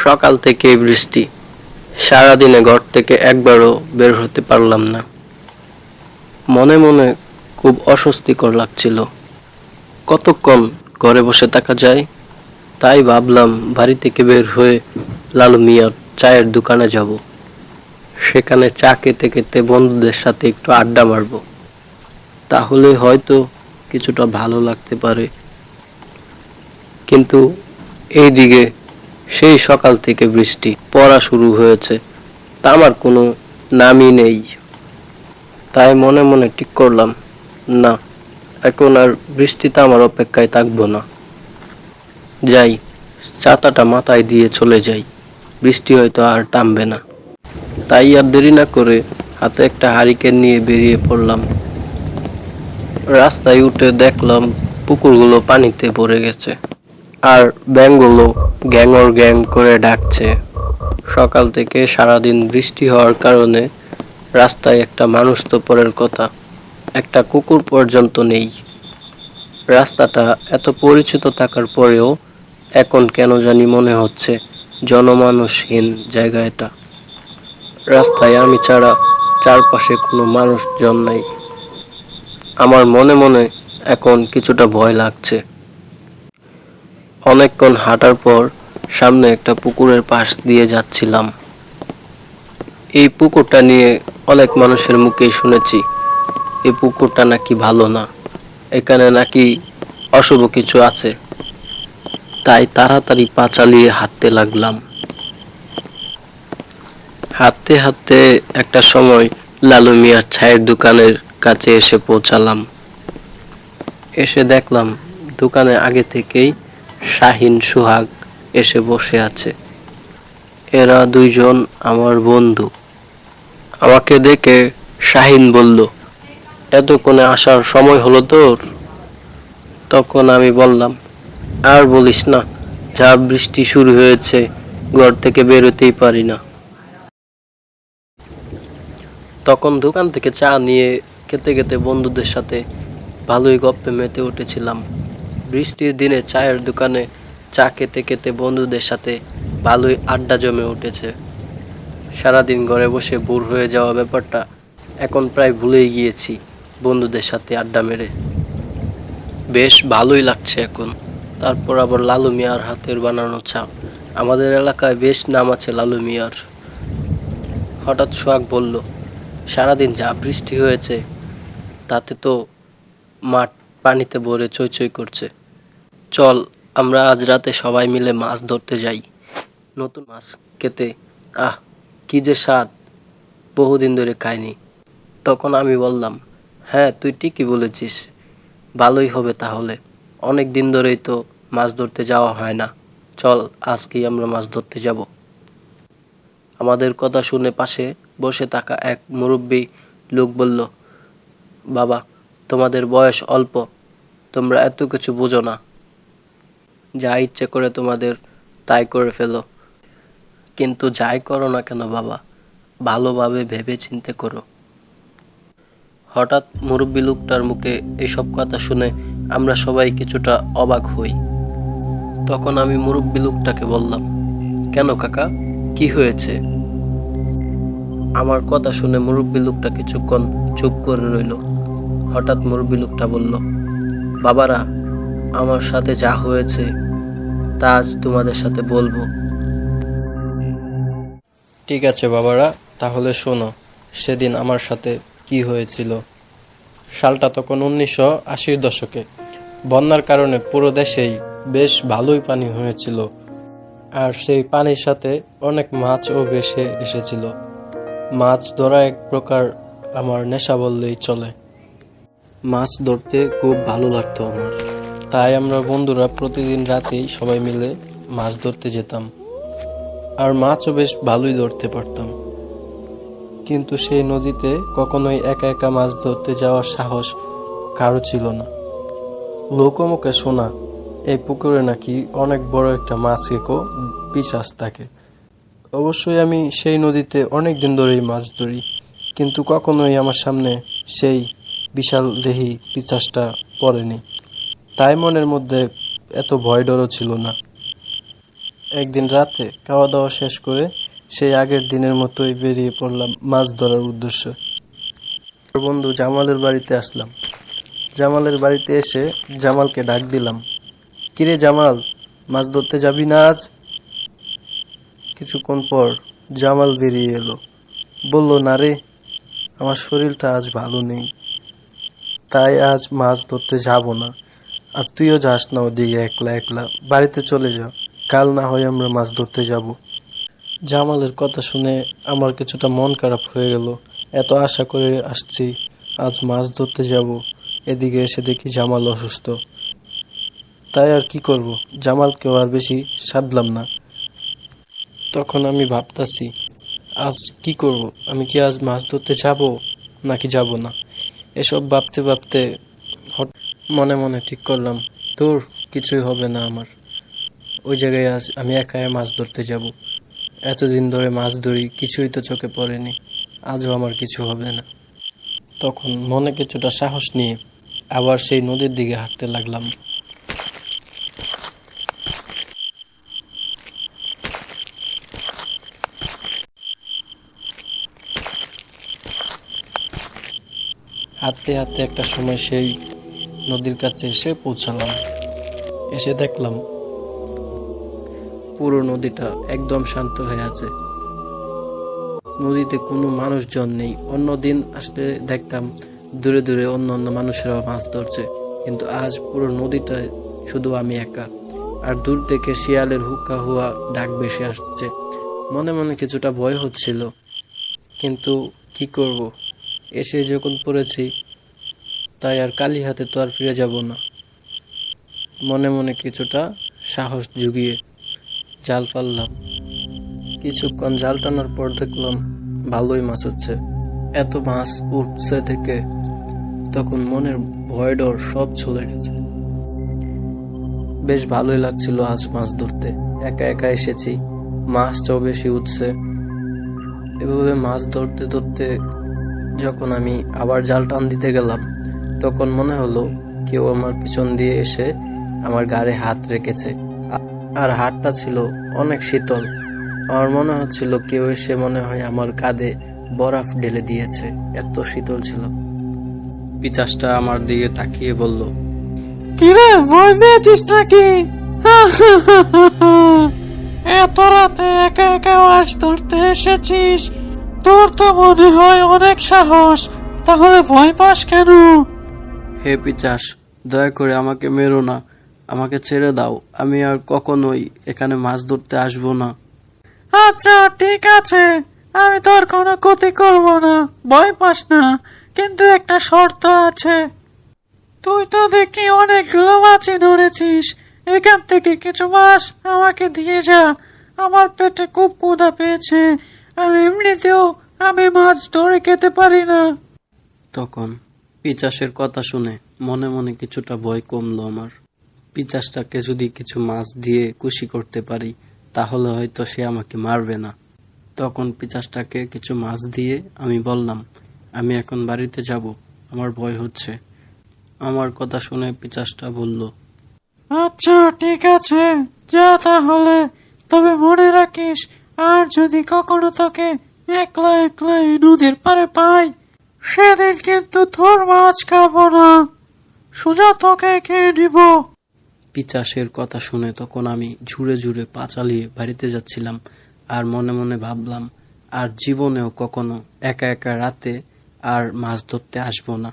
সকাল থেকেই বৃষ্টি। সারাদিনে ঘর থেকে একবারও বের হতে পারলাম না। মনে মনে খুব অস্বস্তিকর লাগছিল। কতক্ষণ ঘরে বসে থাকা যায়? তাই ভাবলাম বাড়ি থেকে বের হয়ে লালু মিয়ার চায়ের দোকানে যাব। সেখানে চা খেতে খেতে বন্ধুদের সাথে একটু আড্ডা মারব। তাহলে হয়তো কিছুটা ভালো লাগতে পারে। কিন্তু এইদিকে সেই সকাল থেকে বৃষ্টি পড়া শুরু হয়েছে, তা আমার কোনো নামই নেই। তাই মনে মনে ঠিক করলাম, না, এখন আর বৃষ্টিতে আমার অপেক্ষায় থাকবো না। যাই, ছাতাটা মাথায় দিয়ে চলে যাই, বৃষ্টি হয়তো আর থামবে না। তাই আর দেরি না করে হাতে একটা হারিকেন নিয়ে বেরিয়ে পড়লাম। রাস্তায় উঠে দেখলাম পুকুরগুলো পানিতে ভরে গেছে, আর ব্যাঙগুলো গ্যাংর গ্যাং করে ডাকছে। সকাল থেকে সারাদিন বৃষ্টি হওয়ার কারণে রাস্তায় একটা মানুষ তো পরের কথা, একটা কুকুর পর্যন্ত নেই। রাস্তাটা এত পরিচিত থাকার পরেও এখন কেন জানি মনে হচ্ছে জনমানুষহীন জায়গা এটা। রাস্তায় আমি ছাড়া চারপাশে কোনো মানুষজন নাই। আমার মনে মনে এখন কিছুটা ভয় লাগছে। অনেকক্ষণ হাঁটার পর সামনে একটা পুকুরের পাশ দিয়ে যাচ্ছিলাম। এই পুকুরটা নিয়ে অনেক মানুষের মুখেই শুনেছি এই পুকুরটা নাকি ভালো না, এখানে নাকি অশুভ কিছু আছে। তাই তাড়াতাড়ি পা চালিয়ে হাঁটতে লাগলাম। হাঁটতে হাঁটতে একটা সময় লালু মিয়ার চায়ের দোকানের কাছে এসে পৌঁছালাম। এসে দেখলাম দোকানে আগে থেকেই শাহিন সোহাগ এসে বসে আছে। এরা দুইজন আমার বন্ধু। আমাকে দেখে শাহিন বলল, এতক্ষণে আসার সময় হলো তোর? তখন আমি বললাম, আর বলিস না, যা বৃষ্টি শুরু হয়েছে, ঘর থেকে বেরোতেই পারি না। তখন দোকান থেকে চা নিয়ে খেতে খেতে বন্ধুদের সাথে ভালোই গপ্পে মেতে উঠেছিলাম। বৃষ্টির দিনে চায়ের দোকানে চা খেতে খেতে বন্ধুদের সাথে ভালোই আড্ডা জমে উঠেছে। সারাদিন ঘরে বসে বোর হয়ে যাওয়া ব্যাপারটা এখন প্রায় ভুলেই গিয়েছি বন্ধুদের সাথে আড্ডা মেরে। বেশ ভালোই লাগছে এখন। তারপর আবার লালু মিয়ার হাতের বানানো চা। আমাদের এলাকায় বেশ নাম আছে লালু মিয়ার। হঠাৎ সোহাগ বলল, সারাদিন যা বৃষ্টি হয়েছে তাতে তো মাঠ পানিতে ভরে চই করছে। চল আমরা আজ রাতে সবাই মিলে মাছ ধরতে যাই। নতুন মাছ খেতে আহ কি যে স্বাদ, বহুদিন ধরে খাইনি। তখন আমি বললাম, হ্যাঁ তুই ঠিকই বলেছিস, ভালোই হবে তাহলে। অনেক দিন ধরেই তো মাছ ধরতে যাওয়া হয় না, চল আজকেই আমরা মাছ ধরতে যাব। আমাদের কথা শুনে পাশে বসে থাকা এক মুরব্বী লোক বলল, বাবা, তোমাদের বয়স অল্প, তোমরা এত কিছু বোঝো না, যা ইচ্ছে করে তোমাদের তাই করে ফেলো। কিন্তু যাই করো না কেন বাবা, ভালোভাবে ভেবে চিন্তে করো। হঠাৎ মুরব্বী লোকটার মুখে এসব কথা শুনে আমরা সবাই কিছুটা অবাক হই। তখন আমি মুরব্বী লোকটাকে বললাম, কেন কাকা, কি হয়েছে? আমার কথা শুনে মুরব্বী লোকটা কিছুক্ষণ চুপ করে রইল। হঠাৎ মুরব্বী লোকটা বলল, বাবারা, আমার সাথে যা হয়েছে তা আজ তোমাদের সাথে বলবো। ঠিক আছে বাবারা, তাহলে শোনো সেদিন আমার সাথে কি হয়েছিল। সালটা তখন 1980-র দশকে। বন্যার কারণে পুরো দেশেই বেশ ভালোই পানি হয়েছিল, আর সেই পানির সাথে অনেক মাছও ভেসে এসেছিল। মাছ ধরা এক প্রকার আমার নেশা বললেই চলে। মাছ ধরতে খুব ভালো লাগতো আমার। তাই আমরা বন্ধুরা প্রতিদিন রাতেই সবাই মিলে মাছ ধরতে যেতাম, আর মাছও বেশ ভালোই ধরতে পারতাম। কিন্তু সেই নদীতে কখনোই একা একা মাছ ধরতে যাওয়ার সাহস কারো ছিল না। লোকমুখে শোনা এই পুকুরে নাকি অনেক বড় একটা মাছ কেকো পিশাচ থাকে। অবশ্যই আমি সেই নদীতে অনেক দিন ধরেই মাছ ধরি, কিন্তু কখনোই আমার সামনে সেই বিশাল দেহী পিশাচটা পড়েনি। তাই মনের মধ্যে এত ভয় ডরও ছিল না। একদিন রাতে খাওয়া দাওয়া শেষ করে সেই আগের দিনের মতোই বেরিয়ে পড়লাম মাছ ধরার উদ্দেশ্যে। বন্ধু জামালের বাড়িতে আসলাম। জামালের বাড়িতে এসে জামালকে ডাক দিলাম, কিরে জামাল, মাছ ধরতে যাবি না আজ? কিছুক্ষণ পর জামাল বেরিয়ে এলো, বলল, না রে, আমার শরীরটা আজ ভালো নেই, তাই আজ মাছ ধরতে যাব না। আর তুইও যাস না ওদিকে একলা একলা, বাড়িতে চলে যা, কাল না হয় আমরা মাছ ধরতে যাব। জামালের কথা শুনে আমার কিছুটা মন খারাপ হয়ে গেল। এত আশা করে আসছি আজ মাছ ধরতে যাব, এদিকে এসে দেখি জামাল অসুস্থ। তাই আর কি করব, জামালকেও আর বেশি সাধলাম না। তখন আমি ভাবতাছি আজ কি করব, আমি কি আজ মাছ ধরতে যাব নাকি যাব না। এসব ভাবতে ভাবতে মনে মনে ঠিক করলাম, তোর কিছুই হবে না আমার। ওই জায়গায় আজ আমি একাই মাছ ধরতে যাব। এতদিন ধরে মাছ ধরি, কিছুই তো চোখে পড়েনি, আজও আমার কিছু হবে না। তখন মনে কিছুটা সাহস নিয়ে আবার সেই নদীর দিকে হাঁটতে লাগলাম। হাঁটতে হাঁটতে একটা সময় সেই নদীর কাছে এসে পৌঁছালাম। এসে দেখলাম পুরো নদীটা একদম শান্ত হয়ে আছে, নদীতে কোনো মানুষজন নেই। অন্যদিন আসলে দেখতাম দূরে দূরে অন্য অন্য মানুষেরাও মাছ ধরছে, কিন্তু আজ পুরো নদীটা শুধু আমি একা। আর দূর থেকে শিয়ালের হুক্কা হুয়া ডাক ভেসে আসছে। মনে মনে কিছুটা ভয় হচ্ছিল, কিন্তু কি করব, এসে যখন পড়েছি তাই আর কালি হাতে তো আর ফিরে যাব না। মনে মনে কিছুটা সাহস জুগিয়ে জাল ফেললাম। কিছুক্ষণ জাল টানার পর দেখলাম ভালোই মাছ হচ্ছে। এত মাছ উঠছে থেকে তখন মনের ভয় ডর সব চলে গেছে। বেশ ভালোই লাগছিল আজ মাছ ধরতে। একা একা এসেছি, মাছটাও বেশি উঠছে। এভাবে মাছ ধরতে ধরতে যখন আমি আবার জাল টান দিতে গেলাম, তখন মনে হলো কেউ আমার পিছন দিয়ে এসে আমার গায়ে হাত রেখেছে। আর হাতটা ছিল অনেক শীতল। আমার মনে হচ্ছিল কেউ এসে মনে হয় আমার কাঁধে বরফ ঢেলে দিয়েছে, এত শীতল ছিল। পিচাসটা আমার দিকে তাকিয়ে বলল, কিরে, ভয় পেয়েছিস নাকি? এত রাতে একা একা মাছ ধরতে এসেছিস? তোর তো মনে হয় অনেক সাহস, তাহলে ভয় পাস কেন? হে পিচাস, দয়া করে আমাকে মেরো না, আমাকে ছেড়ে দাও, আমি আর কখনোই এখানে মাছ ধরতে আসবো না। আচ্ছা ঠিক আছে, আমি তোর কোনো ক্ষতি করব না, ভয় পাস না। কিন্তু একটা শর্ত আছে। তুই তো দেখি অনেকগুলো মাছই ধরেছিস, এখান থেকে কিছু মাছ আমাকে দিয়ে যা। আমার পেটে খুব ক্ষুধা পেয়েছে, আর এমনিতেও আমি মাছ ধরে খেতে পারি না। তখন পিচাসের কথা শুনে মনে মনে কিছুটা ভয় কমলো আমার। পিচাসটাকে যদি কিছু মাছ দিয়ে খুশি করতে পারি তাহলে হয়তো সে আমাকে মারবে না। তখন পিচাসটাকে কিছু মাছ দিয়ে আমি বললাম, আমি এখন বাড়িতে যাব, আমার ভয় হচ্ছে। আমার কথা শুনে পিচাসটা বলল, আচ্ছা ঠিক আছে, যা তাহলে। তবে মনে রাখিস, আর যদি কখনো তোকে একলা একলা এই নদীর পারে পাই, সেদিন কিন্তু তোর মাছ খাবো না, সোজা তোকে খেয়ে নিব। পিচাসের কথা শুনে তখন আমি ঝুড়ে ঝুড়ে পা চালিয়ে বাড়িতে যাচ্ছিলাম। আর মনে মনে ভাবলাম আর জীবনেও কখনো একা একা রাতে আর মাছ ধরতে আসবো না।